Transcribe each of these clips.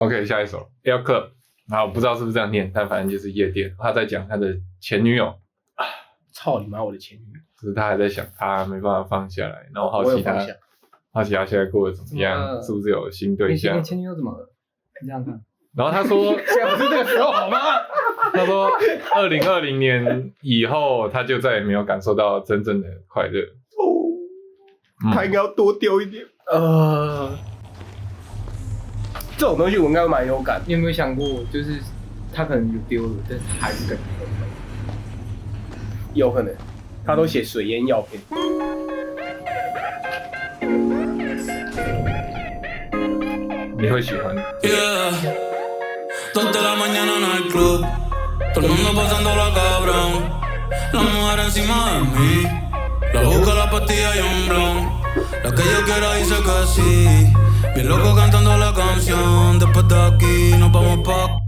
OK， 下一首 Air Club， 然后我不知道是不是这样念，但反正就是夜店。他在讲他的前女友，操你妈，我的前女友，就是他还在想他没办法放下来，然后好奇他现在过得怎么样，是不是有新对象？你前女友怎么了？你这样看。然后他说现在不是这个时候好吗？他说2020年以后他就再也没有感受到真正的快乐。他应该要多丢一点。这种东西我应该蛮有感。你有没有想过，就是他可能有丢了，但是他还是跟你分手？有可能，他都写水烟药片。你会喜欢？2 de la mañana en el club, todo el mundo pasando la cabrón, la mujer encima de mí, la busca la pastilla y un blon, la que yo quiera dice que sí, bien loco cantando la canción, después de aquí nos vamos pa'.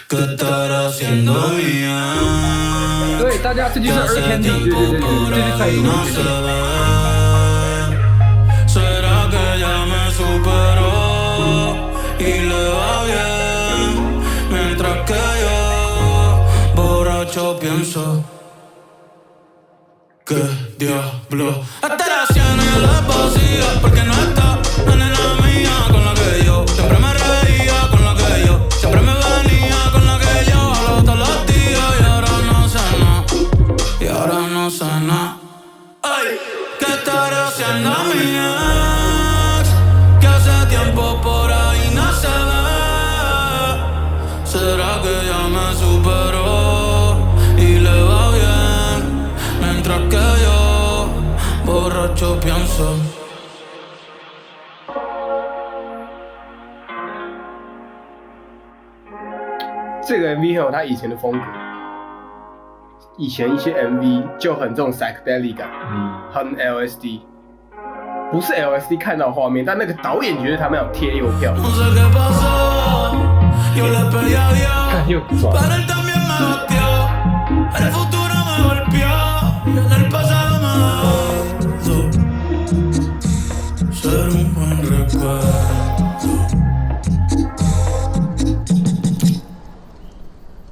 ¿Qué estará haciendo mía? 对，大家这就是 Candy， 对，就是蔡依林。¿Será que ya me superó y le va bien? Mientras que yo, borracho, pienso que diablo estará haciendo y la vacía porque no está la nena mía con la que yo siempre me reía, con la que yo siempre me venía, con la que yo hablaba todos los días y ahora no sé nada, y ahora no sé nada. Ay, ¿qué estará haciendo mi ex? Que hace tiempo por ahí no se ve. ¿Será que ya me superó y le va bien? Mientras que yo, borracho, pienso. 这个 MV 很有他以前的风格，以前一些 MV 就很这种 psychedelic 感，很 LSD， 不是 LSD 看到画面，但那个导演觉得他们有贴邮票。看又爽。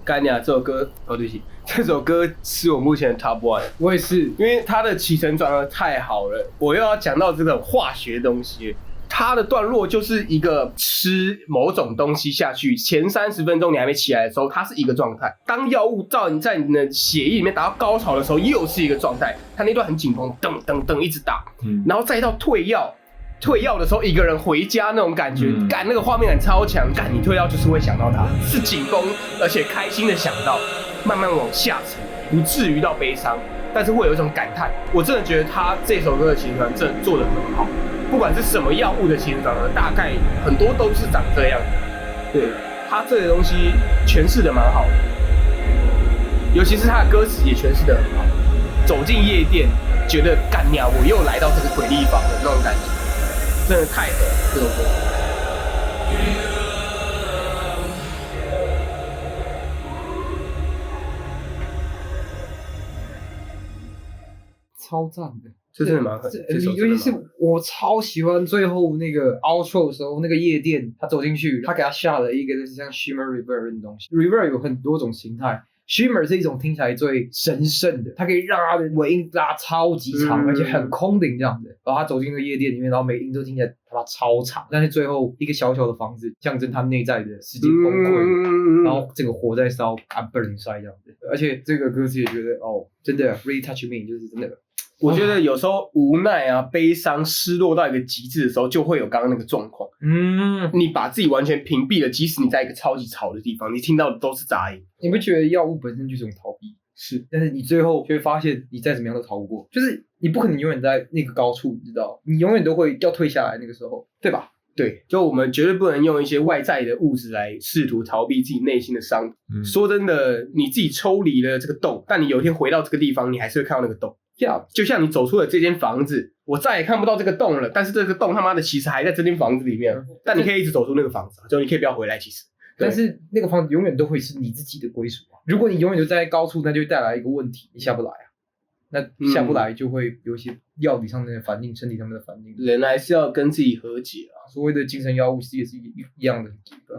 干呀，这首歌哦，对不起，这首歌是我目前的 Top One。我也是，因为它的起承转合太好了。我又要讲到这种化学的东西，它的段落就是一个吃某种东西下去，前30分钟你还没起来的时候，它是一个状态；当药物在你的血液里面达到高潮的时候，又是一个状态。它那段很紧绷，噔噔噔一直打，然后再到退药的时候，一个人回家那种感觉，干那个画面感超强，干你退药就是会想到他，是紧绷而且开心的想到，慢慢往下沉，不至于到悲伤，但是会有一种感叹。我真的觉得他这首歌的起承转合真的做得很好，不管是什么药物的起承转合，大概很多都是长这样。对，他这个东西诠释的蛮好的，尤其是他的歌词也诠释的很好。走进夜店，觉得干鸟，我又来到这个鬼地方的那种感觉。真的太合了这首歌。超赞的，这真的蛮狠的。尤其是我超喜欢最后那个 outro 的时候，那个夜店，他走进去，他给他下了一个就是像 shimmer reverb 的东西。reverb 有很多种形态。Shimmer 是一种听起来最神圣的，它可以让它的尾音拉超级长，而且很空灵这样的。然后他走进那个夜店里面，然后每音都听起来他妈超长，但是最后一个小小的房子象征他内在的世界崩溃，然后整个火在烧，I'm burning inside 这样子。而且这个歌词也觉得哦，真的 really touch me， 就是真的。我觉得有时候无奈啊、悲伤、失落到一个极致的时候，就会有刚刚那个状况。你把自己完全屏蔽了，即使你在一个超级吵的地方，你听到的都是杂音。你不觉得药物本身就是一种逃避？是，但是你最后就会发现，你再怎么样都逃不过，就是你不可能永远在那个高处，你知道，你永远都会要退下来那个时候，对吧？对，就我们绝对不能用一些外在的物质来试图逃避自己内心的伤。说真的，你自己抽离了这个洞，但你有一天回到这个地方，你还是会看到那个洞。就像你走出了这间房子，我再也看不到这个洞了，但是这个洞他妈的其实还在这间房子里面，但你可以一直走出那个房子，就你可以不要回来。其实，但是那个房子永远都会是你自己的归属啊。如果你永远都在高处，那就会带来一个问题，你下不来啊。那下不来就会有一些药理上面的反应，身体上面的反应。人还是要跟自己和解啊。所谓的精神药物其实也是一样的。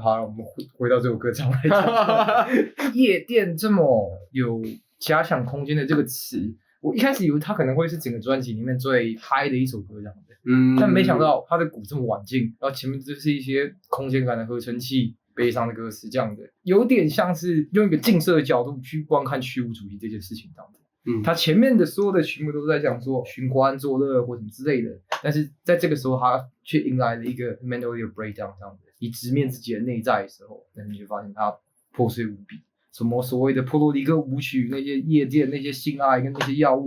好，我们回到这首歌上来讲，夜店这么有遐想空间的这个词，我一开始以为它可能会是整个专辑里面最嗨的一首歌这样的，但没想到它的鼓这么晚进，然后前面就是一些空间感的合成器。悲伤的歌词这样的，有点像是用一个镜射的角度去观看虚无主义这件事情这样的。他前面的所有的曲目都是在讲说寻欢作乐或什么之类的，但是在这个时候他却迎来了一个 mentally breakdown 这样的，以直面自己的内在的时候，但是你就发现他破碎无比。什么所谓的波多黎各舞曲、那些夜店、那些性爱跟那些药物，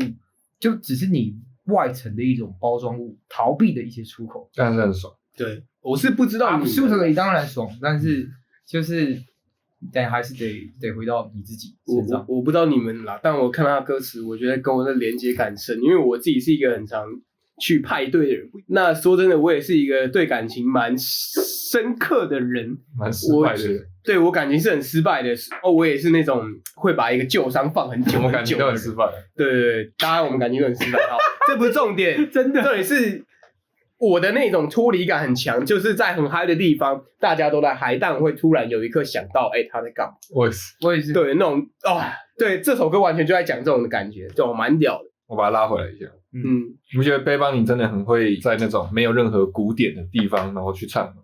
就只是你外层的一种包装物，逃避的一些出口。但是很爽。对，我是不知道你，absolutely当然爽，但是就是但还是得回到你自己身上。我不知道你们啦，但我看他的歌词，我觉得跟我的连接感深，因为我自己是一个很常去派对的人。那说真的，我也是一个对感情蛮深刻的人，蛮失败的人。对，我感情是很失败的我也是那种会把一个旧伤放很久很久的人。我们感情都很失败。对，当然我们感情都很失败。好，这不是重点，真的，重点是我的那种脱离感很强，就是在很嗨的地方，大家都在嗨，但我会突然有一刻想到，他在干嘛？我也是，对，那种对，这首歌完全就在讲这种的感觉，就蛮屌的。我把它拉回来一下。你不觉得 Bad Bunny 真的很会在那种没有任何鼓点的地方，然后去唱吗？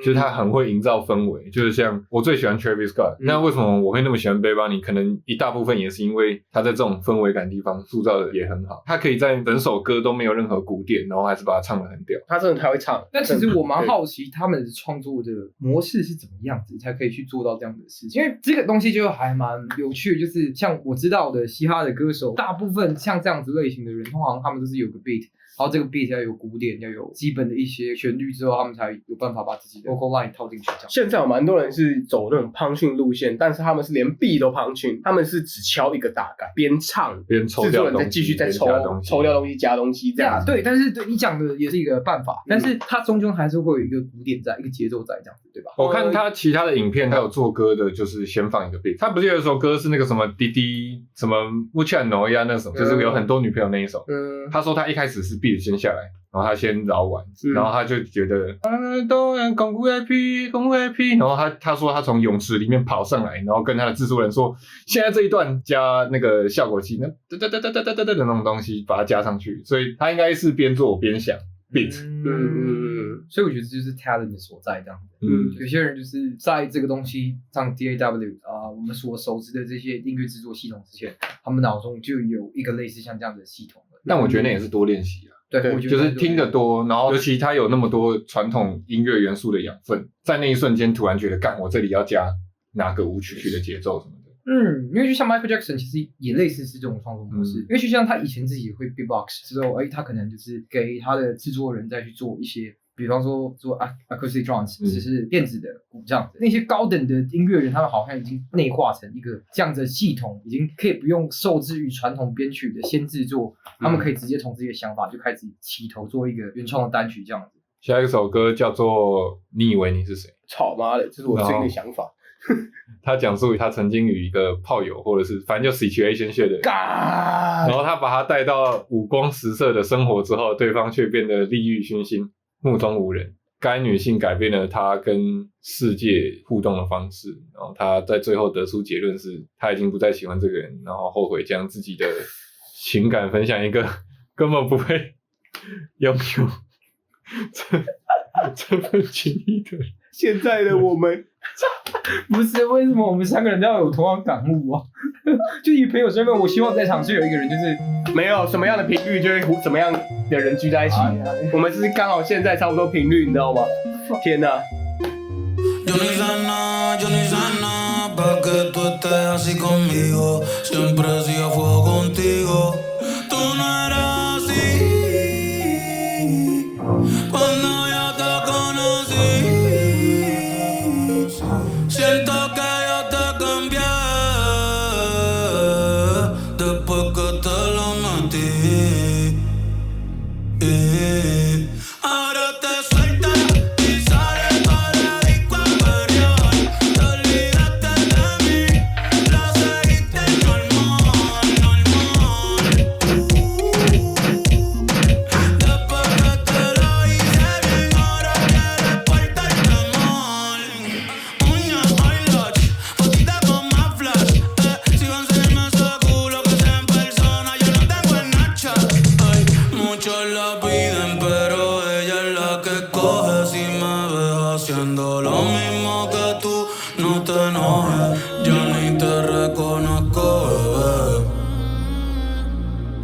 就是他很会营造氛围，就是像我最喜欢 Travis Scott，那为什么我会那么喜欢 Bad Bunny？ 可能一大部分也是因为他在这种氛围感地方塑造的也很好，他可以在整首歌都没有任何鼓点，然后还是把它唱得很屌。他真的太会唱。但其实我蛮好奇他们的创作的模式是怎么样子，才可以去做到这样的事情，因为这个东西就还蛮有趣的，就是像我知道的嘻哈的歌手，大部分像这样子类型的人，通常他们都是有个 beat。然后这个 beat 要有鼓点，要有基本的一些旋律之后，他们才有办法把自己的 vocal line 套进去。现在有蛮多人是走那种 punching 路线，但是他们是连 beat 都 punching， 他们是只敲一个大概，边唱边抽掉东西，再继续再抽掉东西加东西这样。对，但是对你讲的也是一个办法，但是它终究还是会有一个鼓点在，一个节奏在这样子，对吧？我看他其他的影片，他有做歌的，就是先放一个 beat。他不是有一首歌是那个什么滴滴什么乌切诺呀那首，就是有很多女朋友那一首。他说他一开始是 beat 先下来。然后他先饶完，然后他就觉得都公古 happy 公古 happy， 然后他说他从泳池里面跑上来，然后跟他的制作人说，现在这一段加那个效果器，那的那种东西把它加上去，所以他应该是边做边想 beat。所以我觉得这就是 talent 的所在这样子。有些人就是在这个东西像 DAW 我们所熟知的这些音乐制作系统之前，他们脑中就有一个类似像这样的系统了。但我觉得那也是多练习啊。对，就是听得多，然后尤其他有那么多传统音乐元素的养分，在那一瞬间突然觉得，干，我这里要加哪个舞曲的节奏什么的。因为就像 Michael Jackson 其实也类似是这种创作模式，因为就像他以前自己也会 beatbox 之后，他可能就是给他的制作人再去做一些。比方说做 acoustic drums， 只是电子的鼓这样子，那些高等的音乐人，他们好像已经内化成一个这样子的系统，已经可以不用受制于传统编曲的先制作，他们可以直接从自己的想法就开始起头做一个原创的单曲这样子。下一首歌叫做《你以为你是谁》，操妈的，这是我最近的想法。他讲述他曾经与一个炮友，或者是反正就 situationship 的，然后他把他带到五光十色的生活之后，对方却变得利欲熏心。目中无人，该女性改变了她跟世界互动的方式，然后她在最后得出结论是，她已经不再喜欢这个人，然后后悔将自己的情感分享一个根本不会拥有这份情谊的人。现在的我们不是为什么我们三个人都要有同样感悟啊？就以朋友身份，我希望在场是有一个人，就是没有什么样的频率就会怎么样的人聚在一起。我们是刚好现在差不多频率，你知道吗？天哪！Yo ni sana, pa' que tú estés así conmigo. Siempre he sido fuego contigo. Tú no eras así. Cuando yo te conocí, siento que yo te cambié. Después que te lo metí. Ahora te sueltas y sales para disco a perrear. Te olvidaste de mí, la seguiste normal. mismo que tú, no te enojes, yo ni te reconozco, bebé.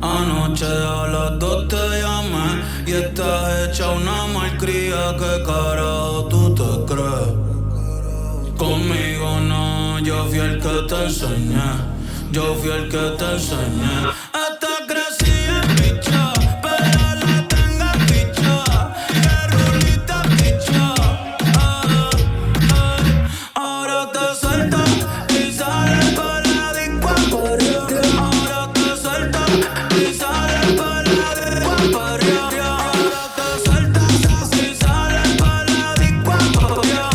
Anoche a las 2 te llamé y estás hecha una malcría, ¿qué carajo tú te crees? Conmigo no, yo fui el que te enseñé, yo fui el que te enseñé. Hasta crecí en bicho, pero la tengo bicho, que rulita bicho. Ahora te sueltas y sales pa' la disco a perrear. Ahora te sueltas y sales pa' la disco a perrear. Ahora te sueltas y sales pa' la disco a perrear.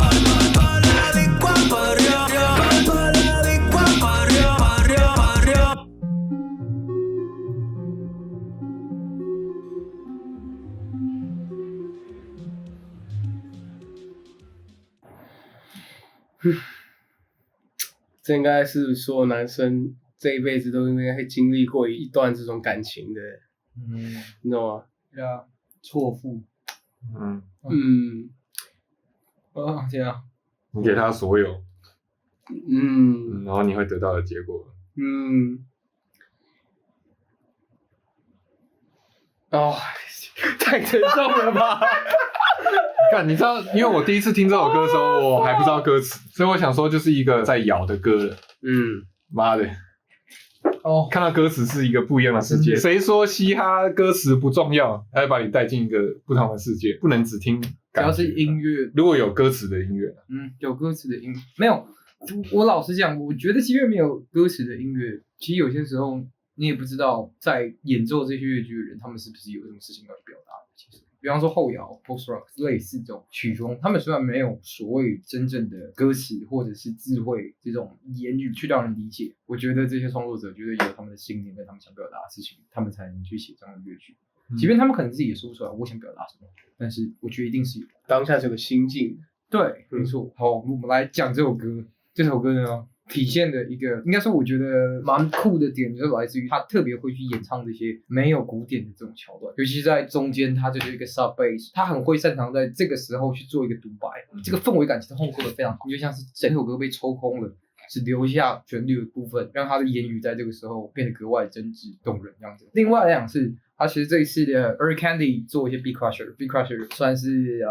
Pa' la disco a perrear. Pa' la disco a perrear.这应该是所有男生这一辈子都应该会经历过一段这种感情的，你懂吗？对啊，错付。天啊！你给他所有，然后你会得到的结果。太沉重了吧？干，你知道，因为我第一次听这首歌的时候，我还不知道歌词，所以我想说就是一个在咬的歌了。妈的！看到歌词是一个不一样的世界。谁说嘻哈歌词不重要？它会把你带进一个不同的世界，不能只听感觉。只要是音乐，如果有歌词的音乐，有歌词的音乐没有。我老实讲，我觉得即便没有歌词的音乐，其实有些时候你也不知道在演奏这些乐句的人，他们是不是有什么事情要表达的。其实，比方说后摇、post rock 类似这种曲风，他们虽然没有所谓真正的歌词或者是智慧这种言语去让人理解，我觉得这些创作者绝对有他们的信念跟他们想表达的事情，他们才能去写这样的乐曲。即便他们可能自己也说不出来我想表达什么，但是我觉得一定是有。当下是有个心境。对，没错。好，我们来讲这首歌。这首歌呢，体现的一个应该说我觉得蛮酷的点，就是来自于他特别会去演唱这些没有鼓点的这种桥段，尤其是在中间，他就是一个 sub bass， 他很会擅长在这个时候去做一个独白，这个氛围感其实烘托的非常好，就像是整首歌被抽空了，只留下旋律的部分，让他的言语在这个时候变得格外真挚动人这样子。另外来讲是，他其实这一次的 Eric Candy 做一些 Beat Crusher 算是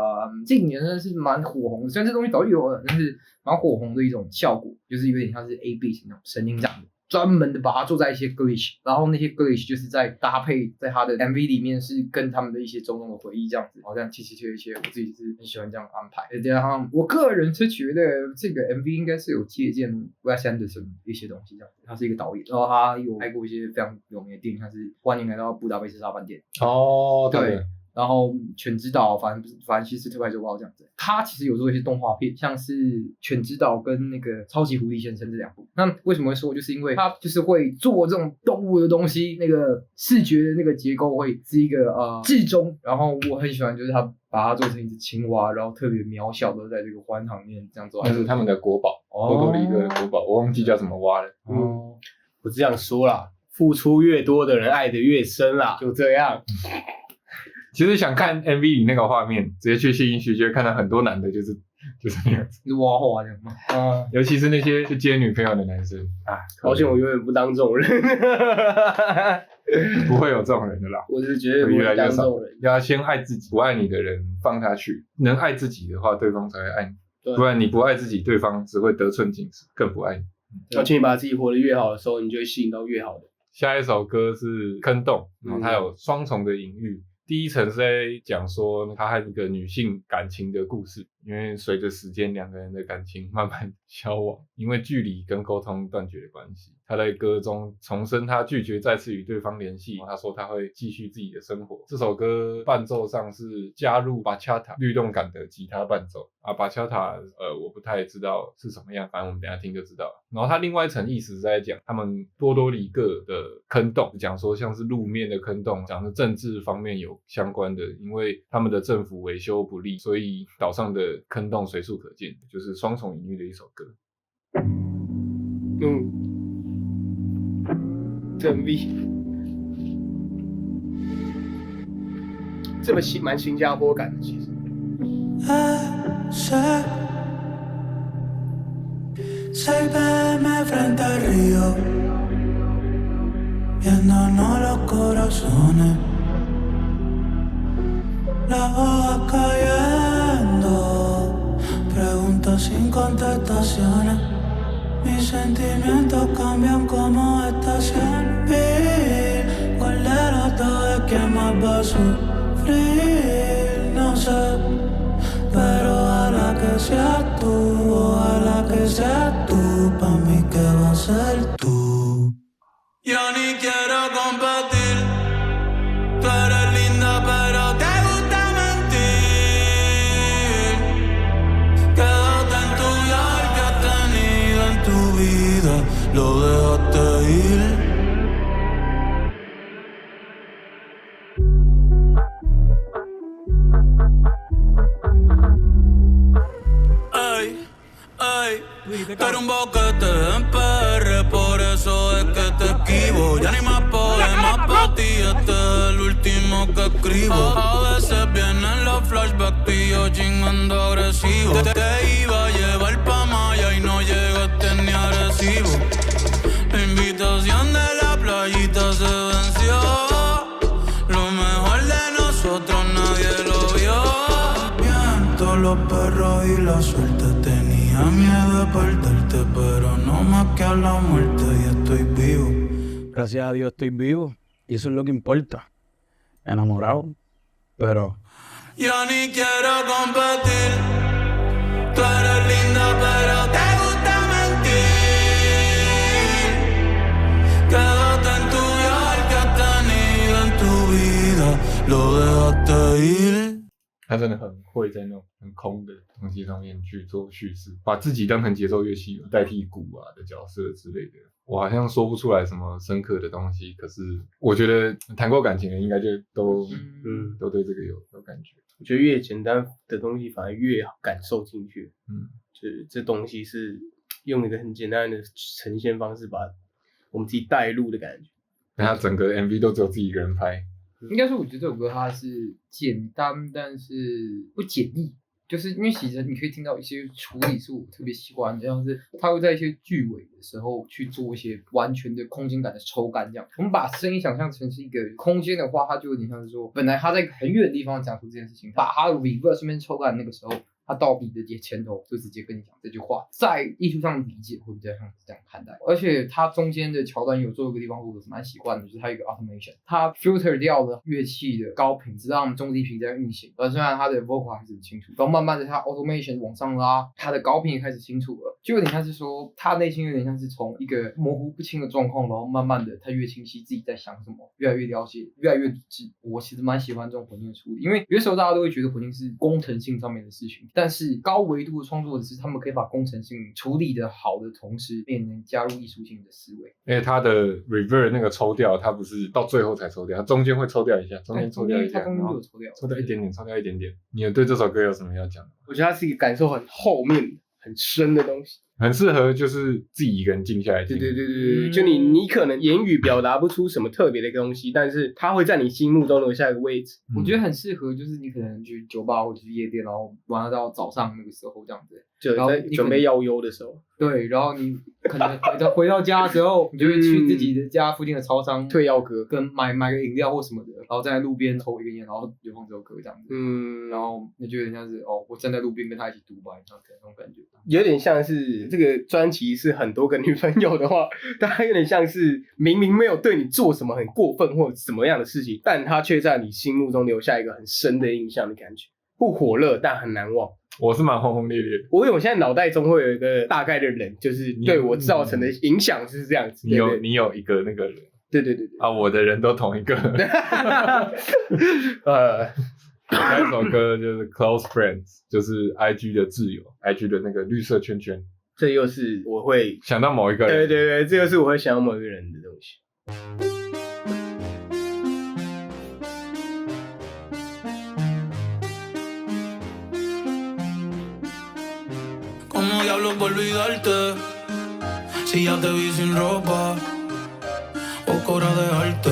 近年算是蛮火红的，虽然这东西早就有了，但是蛮火红的一种效果，就是有点像是 A-Beat 那种声音这样的，专门的把它做在一些 glitch， 然后那些 glitch 就是在搭配在他的 MV 里面是跟他们的一些种种的回忆这样子，好像切，我自己是很喜欢这样安排。再加上我个人是觉得这个 MV 应该是有借鉴 Wes Anderson 一些东西这样子，他是一个导演，然后他有拍过一些非常有名的电影，像是《欢迎来到布达佩斯大饭店》对。然后全知道，反正其实特派周报这样子，他其实有做一些动画片，像是全知道跟那个超级狐狸先生这两部。那为什么会说，就是因为他就是会做这种动物的东西，那个视觉的那个结构会是一个至中。然后我很喜欢，就是他把它做成一只青蛙，然后特别渺小的在这个荒唐里面这样做，那是他们的国宝，波多黎各的国宝，我忘记叫什么蛙了。我只想说啦，付出越多的人爱得越深啦，就这样。其实想看 MV 里那个画面，直接去信义区就会看到很多男的，就是那样子，挖花这样吗？尤其是那些去接女朋友的男生啊，好险我永远不当这种人，不会有这种人的啦。我是绝对不会当这种人。要先爱自己，不爱你的人放他去，能爱自己的话，对方才会爱你，不然你不爱自己，对方只会得寸进尺，更不爱你。而且你把自己活得越好的时候，你就会吸引到越好的。下一首歌是坑洞，然后它有双重的隐喻。第一层是在讲说他和一个女性感情的故事，因为随着时间两个人的感情慢慢消亡，因为距离跟沟通断绝的关系。他在歌中重申他拒绝再次与对方联系，他说他会继续自己的生活。这首歌伴奏上是加入 bachata 律动感的吉他伴奏啊 bachata 我不太知道是什么样，反正我们等一下听就知道了。然后他另外一层意思是在讲他们波多黎各的坑洞，讲说像是路面的坑洞，讲是政治方面有相关的，因为他们的政府维修不力，所以岛上的坑洞随处可见，就是双重隐喻的一首歌。MV 这么蛮新加坡感的，其实。6 PM frente al río, viéndonos los corazones, las hojas cayendo, preguntas sin contestaciones. Mis sentimientos cambian como estaciones. ¿Cuál de los dos es quien más va a sufrir? No sé, pero ojalá que seas tú, ojalá que seas tú. Pa' mí que va a ser tú. Yo ni quiero competir. Tú eres linda pero te gusta mentir. Quédate en tu viaje que has tenido en tu vida, lo dejaste ir. Ey, ey, tú eres un boquete en PR, por eso es que te esquivo. Ya ni más poemas pa' ti, este es el último que escribo. A veces vienen los flashbacks y yo chingando agresivo. Te iba a llevar pa' Maya y no llegaste ni a Recibo. La invitación de la playita se venció. Lo mejor de nosotros nadie lo vio. Miento los perros y la suerte. Tenía miedo de perderte, pero no más que a la muerte y estoy vivo. Gracias a Dios estoy vivo y eso es lo que importa. Enamorado, pero... Yo ni quiero competir. Tú eres linda pero te gusta mentir. Quédate en tu viaje que has tenido en tu vida, lo dejaste ir.他真的很会在那种很空的东西上面去做叙事，把自己当成节奏乐器代替鼓啊的角色之类的。我好像说不出来什么深刻的东西，可是我觉得谈过感情的应该就都对这个有感觉。我觉得越简单的东西反而越感受进去。就是这东西是用一个很简单的呈现方式把我们自己带入的感觉。但他整个 MV 都只有自己一个人拍。应该说，我觉得这首歌它是简单，但是不简易。就是因为其实你可以听到一些处理是我特别喜欢的，像是它会在一些句尾的时候去做一些完全的空间感的抽干这样。我们把声音想象成是一个空间的话，它就有点像是说，本来它在很远的地方讲出这件事情，把它的 reverse 顺便抽干那个时候，他到你的前头就直接跟你讲这句话，在艺术上理解会比较像是这样看待。而且它中间的桥段有做一个地方我是蛮喜欢的，就是它有一个 automation， 它 filter 掉了乐器的高频，直让中低频在运行。虽然它的 vocal 还是很清楚，然后慢慢的它 automation 往上拉，它的高频也开始清楚了，就有点像是说它内心有点像是从一个模糊不清的状况，然后慢慢的它越清晰自己在想什么，越来越了解，越来越理智。我其实蛮喜欢这种混音的处理，因为有些时候大家都会觉得混音是工程性上面的事情，但是高维度的创作者是他们可以把工程性处理的好的同时，也能加入艺术性的思维。因为他的 reverb 那个抽掉，他不是到最后才抽掉，他中间会抽掉一下，中间抽掉一下，他中间就有抽掉，抽掉一点点，抽掉一点点。你对这首歌有什么要讲的？我觉得它是一个感受很后面、很深的东西。很适合就是自己一个人静下来听。对，就你可能言语表达不出什么特别的东西，但是它会在你心目中留下一个位置。我觉得很适合，就是你可能去酒吧或者去夜店，然后玩到早上那个时候这样子，就在准备要忧的时候。对，然后你可能回到家的时候，你就会去自己的家附近的超商退药歌，跟买个饮料或什么的，然后站在路边抽一根烟，然后就放这首歌这样子。然后那就有点像是我站在路边跟他一起独白这样子那种感觉。有点像是这个专辑是很多个女朋友的话，它有点像是明明没有对你做什么很过分或什么样的事情，但它却在你心目中留下一个很深的印象的感觉，不火热但很难忘。我是蛮轰轰烈烈的，我现在脑袋中会有一个大概的人，就是对我造成的影响是这样子。你有一个那个人，对啊，我的人都同一个。那一首歌就是 Close Friends， 就是 IG 的挚友 ，IG 的那个绿色圈圈。这又是我会想到某一个人，对，这又是我会想到某一个人的东西。¿Cómo diablos puedo olvidarte? Si ya te vi sin ropa, poco hora dejarte.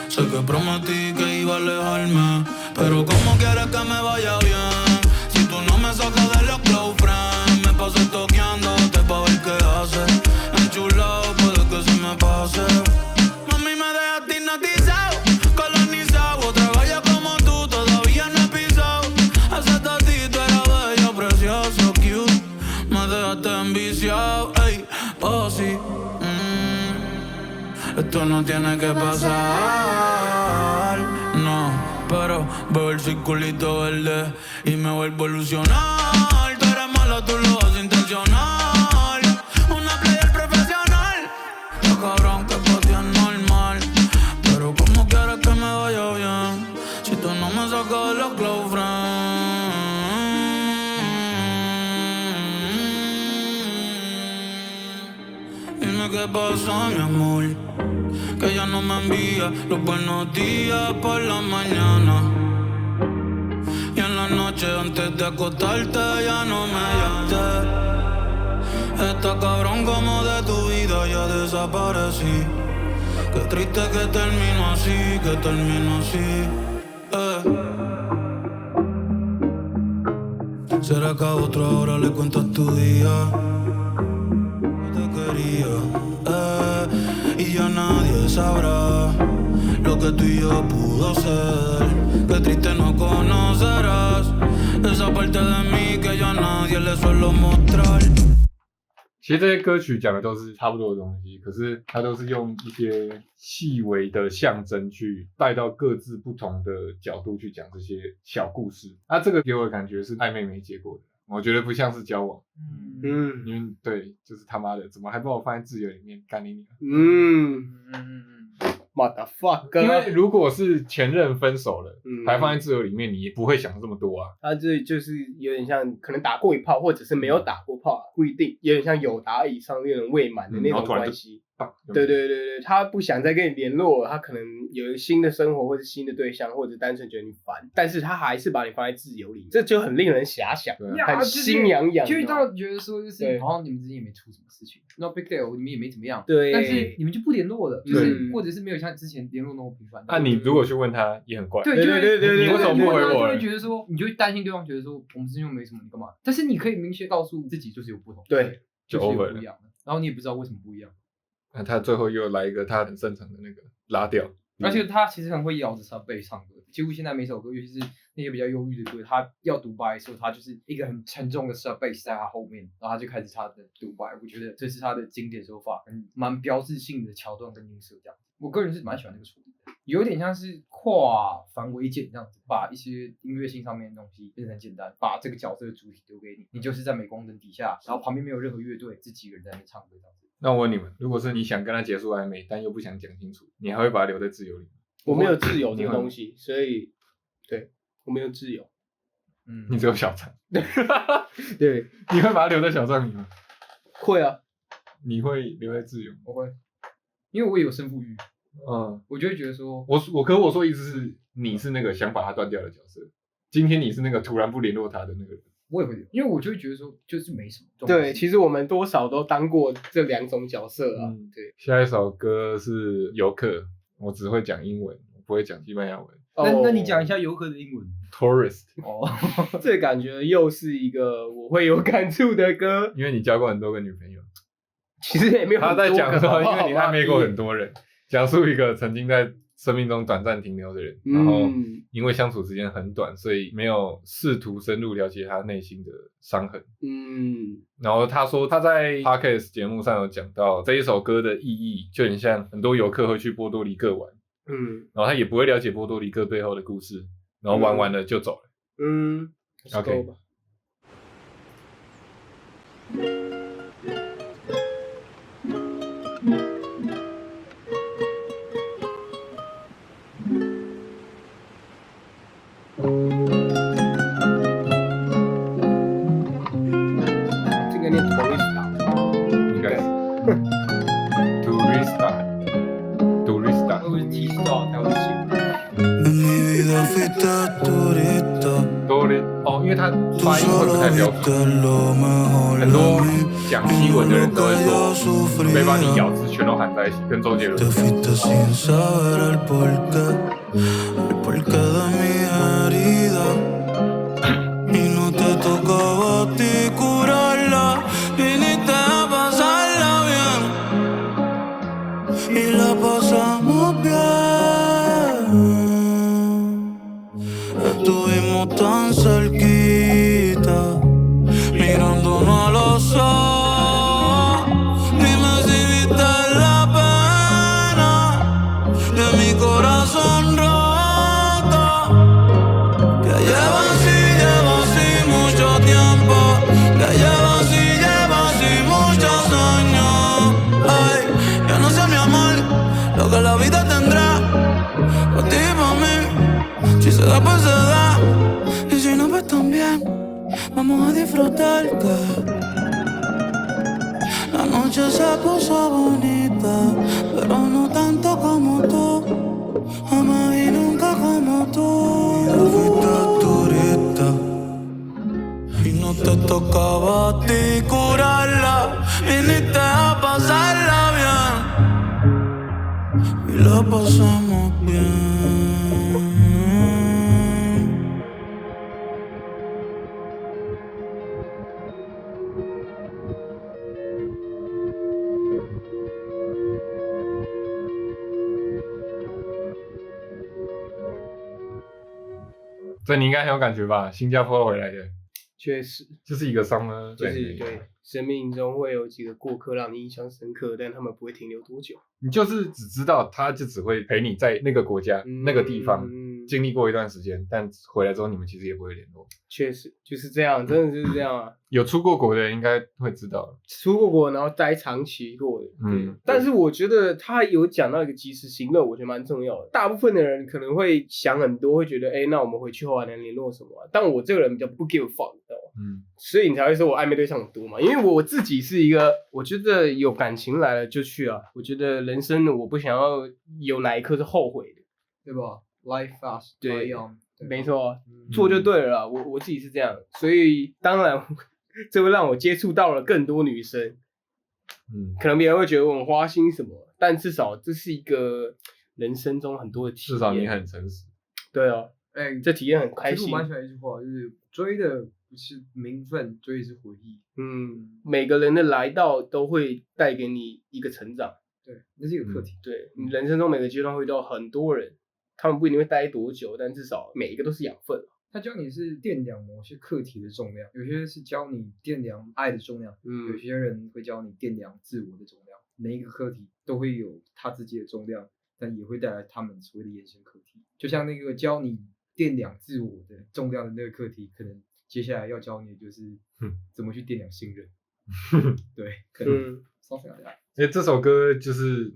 Sé que prometí que iba a alejarme, pero ¿cómo quieres que me vaya bien? Si tú no me sacas de los close friends, me paso toqueándote pa' ver qué haces. estés enviciado, ey, oh sí. Esto no tiene que pasar, no. Pero veo el circulito verde y me vuelvo a ilusionar. Tú eres malo, tú lo haces intencional. Una player profesional. Lo cabrón que pa' ti es normal. Pero ¿cómo quieres que me vaya bien si tú no me sacas de los close friends? Dime qué pasa, mi amor, que ella no me envía los buenos días por la mañana. Y en la noche antes de acostarte ya no me llamas. Está cabrón como de tu vida ya desaparecí. Qué triste que termino así, que termino así. ¿Será que a otro ahora le cuentas tu día? Te quería, y ya nadie sabrá lo que tú y yo pudo ser. Qué triste no conocerás esa parte de mí que yo a nadie le suelo mostrar. 其实这些歌曲讲的都是差不多的东西，可是它都是用一些细微的象征去带到各自不同的角度去讲这些小故事。那这个给我的感觉是暧昧没结果的，我觉得不像是交往。因为对，就是他妈的，怎么还把我放在挚友里面干你娘？motherfucker！ 因为如果是前任分手了，还放在挚友里面，你也不会想这么多啊。他这就是有点像可能打过一炮，或者是没有打过炮，不一定，有点像有打以上恋人未满的那种关系。对，他不想再跟你联络，他可能有新的生活或者新的对象，或者单纯觉得你烦，但是他还是把你放在挚友里，这就很令人遐想，很心痒痒，就到觉得说就是好像你们之间也没出什么事情 ，no big deal， 你们也没怎么样，对，但是你们就不联络了，就是或者是没有像之前联络那么频繁。那你如果去问他也很怪，对，你为什么不回我？就会觉得说，你就会担心对方觉得说我们之间又没什么，你干嘛？但是你可以明确告诉自己就是有不同，对，就是有不一样的，然后你也不知道为什么不一样。那他最后又来一个他很擅长的那个拉掉，而且他其实很会咬着他背唱歌，几乎现在每首歌，尤其是那些比较忧郁的歌，他要独白的时候，他就是一个很沉重的 sub bass 在他后面，然后他就开始他的独白。我觉得这是他的经典手法，蛮标志性的桥段跟音色这样子。我个人是蛮喜欢这个处理的，有点像是化繁为简这样子，把一些音乐性上面的东西变成简单，把这个角色的主体丢给你，你就是在镁光灯底下，然后旁边没有任何乐队，自己一个人在那边唱歌这样子。那我问你们，如果是你想跟他结束暧昧，但又不想讲清楚，你还会把他留在挚友里吗？我没有挚友这个东西，所以对我没有挚友。你只有小账。对，你会把他留在小账里吗？会啊。你会留在挚友？我会，因为我也有胜负欲。我就会觉得说，我说意思是你是那个想把他断掉的角色，今天你是那个突然不联络他的那个人。我也会，因为我就会觉得说，就是没什么。对，其实我们多少都当过这两种角色啊。对。下一首歌是游客，我只会讲英文，我不会讲西班牙文。那你讲一下游客的英文 ？Tourist。这感觉又是一个我会有感触的歌，因为你交过很多个女朋友。其实也没有很多个。他在讲说，因为你暧昧过很多人，讲述一个曾经在生命中短暂停留的人，然后因为相处时间很短，所以没有试图深入了解他内心的伤痕。然后他说他在 Podcast 节目上有讲到这一首歌的意义，就很像很多游客会去波多黎各玩，然后他也不会了解波多黎各背后的故事，然后玩完了就走了。OK。因为他发音会不太标准，很多讲西文的人都会说没把你咬字全都含在一起，跟周杰伦。Estuvimos tan cerquita, mirándonos a los ojos. La noche se puso bonita, pero no tanto como tú. Jamás y nunca como tú. Fuiste turista y no te tocaba a ti curarla. Viniste a pasarla bien y la pasamos bien.这你应该很有感觉吧？新加坡回来的，确实，就是一个 summer，就是对，生命中会有几个过客让你印象深刻，但他们不会停留多久。你就是只知道他就只会陪你在那个国家、那个地方经历过一段时间，但回来之后你们其实也不会联络。确实就是这样，真的就是这样啊。有出过国的人应该会知道，出过国然后待长期过的，但是我觉得他有讲到一个及时行乐，我觉得蛮重要的。大部分的人可能会想很多，会觉得，那我们回去后还能联络什么但我这个人比较不 give a fuck， 你知道吗？所以你才会说我暧昧对象很多嘛。因为我自己是一个，我觉得有感情来了就去啊。我觉得人生我不想要有哪一刻是后悔的，对吧 ？Life fast， 对，没错，做就对了啦。我自己是这样，所以当然这会让我接触到了更多女生。可能别人会觉得我很花心什么，但至少这是一个人生中很多的体验。至少你很诚实。对啊，这体验很开心。其实我蛮喜欢一句话，就是追的不是名分，追的是回忆。每个人的来到都会带给你一个成长。对，那是一个课题。对，你人生中每个阶段会遇到很多人，他们不一定会待多久，但至少每一个都是养分。他教你是掂量某些课题的重量，有些是教你掂量爱的重量，有些人会教你掂量自我的重量。每一个课题都会有他自己的重量，但也会带来他们所谓的衍生课题。就像那个教你掂量自我的重量的那个课题，可能接下来要教你的就是怎么去掂量信任。对，可能something like that。这首歌就是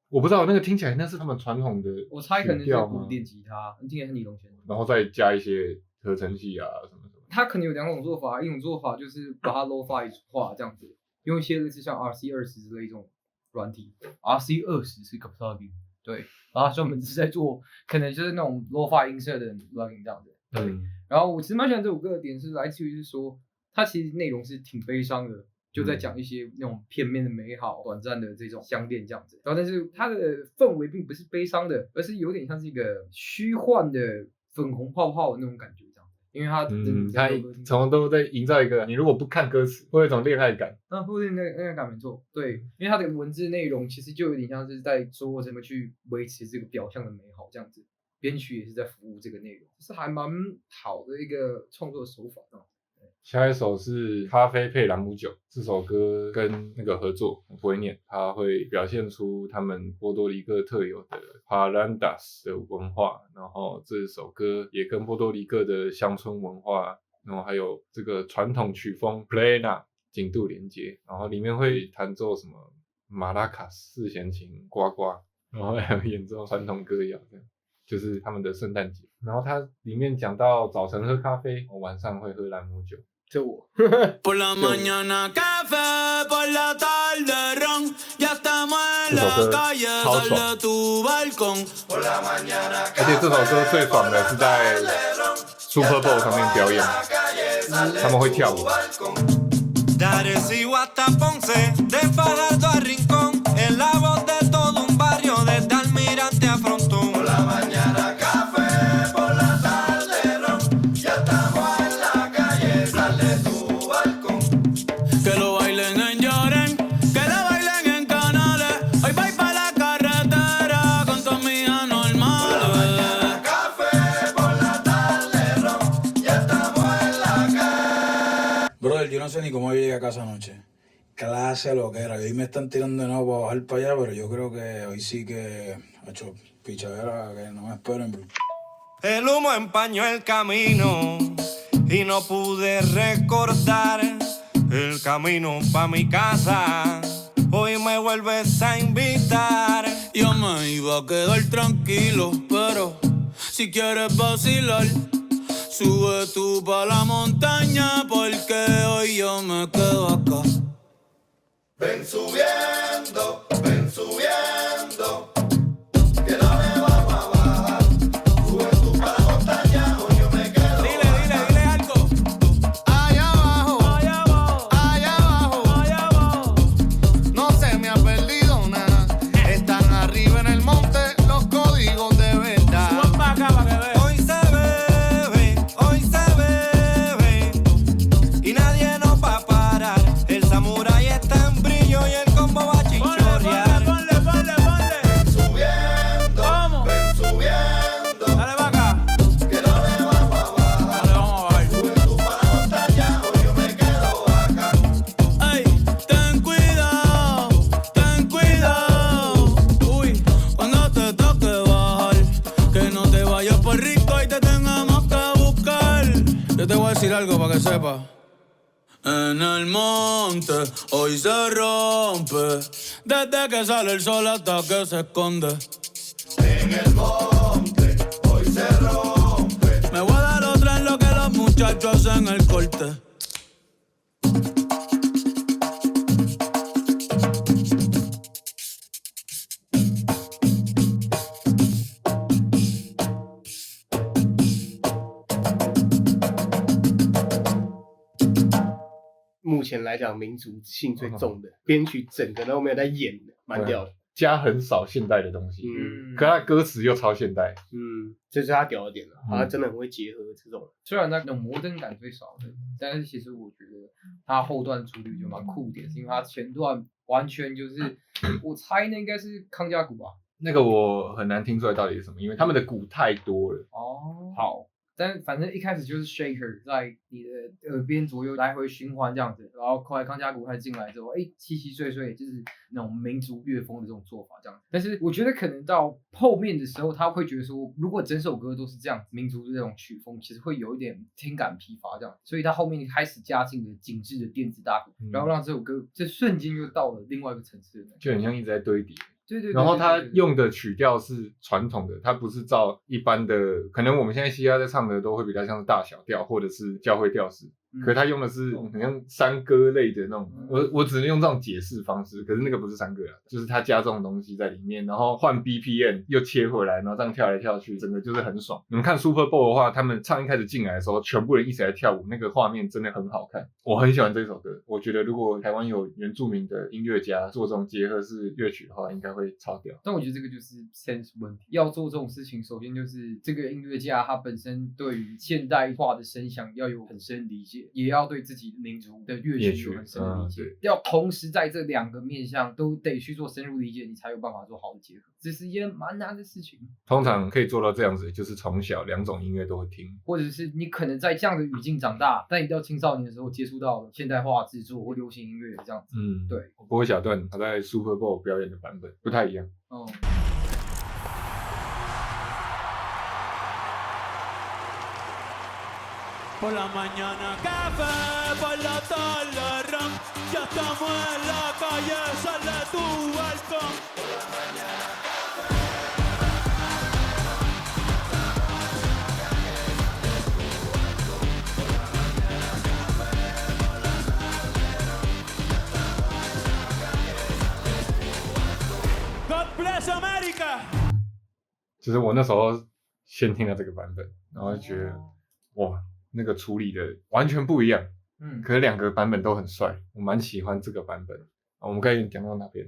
我不知道那个听起来那是他们传统的，我猜可能是古典吉他，听起来是尼龙弦，然后再加一些合成器啊什么什么。它可能有两种做法，一种做法就是把它 lo-fi 化这样子，用一些类似像 RC20之类这种软体 ，RC20是 Captability， 对，然后专门是在做可能就是那种 lo-fi 音色的软音这样子。对，然后我其实蛮喜欢这首歌的点是来自于是说，它其实内容是挺悲伤的。就在讲一些那种片面的美好、短暂的这种相恋这样子，然后但是它的氛围并不是悲伤的，而是有点像是一个虚幻的粉红泡泡的那种感觉这样。因为它从头都在营造一个，你如果不看歌词，会有一种恋爱感。会有恋爱感没错，对，因为它的文字内容其实就有点像是在说我怎么去维持这个表象的美好这样子，编曲也是在服务这个内容，是还蛮好的一个创作手法啊。下一首是咖啡配朗姆酒，这首歌跟那个合作，我不会念，它会表现出他们波多黎各特有的 Parrandas 的文化，然后这首歌也跟波多黎各的乡村文化，然后还有这个传统曲风 Plena 紧度连接，然后里面会弹奏什么马拉卡四弦琴呱呱，然后还有演奏传统歌谣这样。就是他们的圣诞节，然后它里面讲到早晨喝咖啡，晚上会喝朗姆酒。这我。Por la mañana café, por la tarde ron, ya estamos en la calle, sal de tu balcón. 而且这首歌最爽的是在 Super Bowl 上面表演，他们会跳舞。De Arecibo hasta Ponce, de Fajardo a Rincón, es la voz de todo un barrio, desde Almirante a Frontón. Por la mañana café, por la tarde ron, ya estamos en la calle, sal de tu balcón. Que lo bailen en Lloren, que lo bailen en Canales, hoy voy pa' la carretera con tus amigas normales. Por la mañana café, por la tarde ron, ya estamos en la calle. Brother, yo no sé ni cómo yo llegué a casa anoche. Clase lo que era. Hoy me están tirando de nuevo para bajar para allá, pero yo creo que hoy sí que ha hecho pichadera, que no me esperen. Bro. El humo empañó el camino y no pude recordar el camino pa' mi casa. Hoy me vuelves a invitar. Yo me iba a quedar tranquilo, pero si quieres vacilar, sube tú pa' la montaña porque hoy yo me quedo acá. Ven subiendo, ven subiendo, que no le vamos a bajar. Sube tú para la montaña o yo me quedo. Dile algo. Allá abajo, allá abajo, allá abajo, allá abajo. No se me ha perdido nada. Están arriba en el monte los códigos de verdad. Suban para acá para que vean. Hoy se bebe y nadie nos va a parar. El samurái está en brillo y el combo va a chinchorrear. Ponle. Ven subiendo, Vamos. ven subiendo, Dale para acá. que no le vamos a bajar. Dale, vamos a bajar. Sube tú para la montaña o yo me quedo acá. Ay, ten cuidado. Uy, cuando te toque bajar, que no te vayas por rico y te tengamos que buscar. Yo te voy a decir algo para que sepas. En el monte hoy se rompe, desde que sale el sol hasta que se esconde. En el monte hoy se rompe. Me voy a dar otra en lo que los muchachos hacen el corte.目前来讲民族性最重的编曲，整个都没有在演的，蛮屌的。加很少现代的东西，可他歌词又超现代。这是他屌的点了，他真的很会结合这种。虽然那种摩登感最少的，但是其实我觉得他后段处理就蛮酷点，是因为他前段完全就是我猜那应该是康佳鼓吧。那个我很难听出来到底是什么，因为他们的鼓太多了。哦，好。但反正一开始就是 shaker 在你的耳边左右来回循环这样子，然后后来康佳鼓开始进来之后，稀稀碎碎就是那种民族乐风的这种做法这样子。但是我觉得可能到后面的时候，他会觉得说，如果整首歌都是这样民族的这种曲风，其实会有一点听感疲乏这样，所以他后面开始加进了紧致的电子大鼓，然后让这首歌这瞬间就到了另外一个层次的，就很像一直在堆叠。对。然后他用的曲调是传统的，他不是照一般的，可能我们现在嘻哈在唱的都会比较像是大小调或者是教会调式，可是他用的是很像山歌类的那种，我只能用这种解释方式，可是那个不是山歌啊，就是他加这种东西在里面，然后换 BPM 又切回来，然后这样跳来跳去，整个就是很爽。你们看 Super Bowl 的话，他们唱一开始进来的时候，全部人一起来跳舞，那个画面真的很好看，我很喜欢这首歌。我觉得如果台湾有原住民的音乐家做这种结合式乐曲的话，应该会超屌。但我觉得这个就是 sense 问题，要做这种事情，首先就是这个音乐家他本身对于现代化的声响要有很深理解，也要对自己民族的乐曲有很深的理解，要同时在这两个面向都得去做深入理解，你才有办法做好的结合，这是一件蛮难的事情。通常可以做到这样子，就是从小两种音乐都会听，或者是你可能在这样的语境长大，但你到青少年的时候接触到了现代化制作或流行音乐这样子。对。不过小段他在 Super Bowl 表演的版本不太一样。Por la mañana café, por la tarde ron. Ya estamos en la calle, sale tu balcón. Por la mañana God bless America。就是我那时候先听了这个版本，然后就觉得哇，那个处理的完全不一样。可是两个版本都很帅，我蛮喜欢这个版本。我们可以讲到哪边？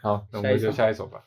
好，那我们就下一首吧。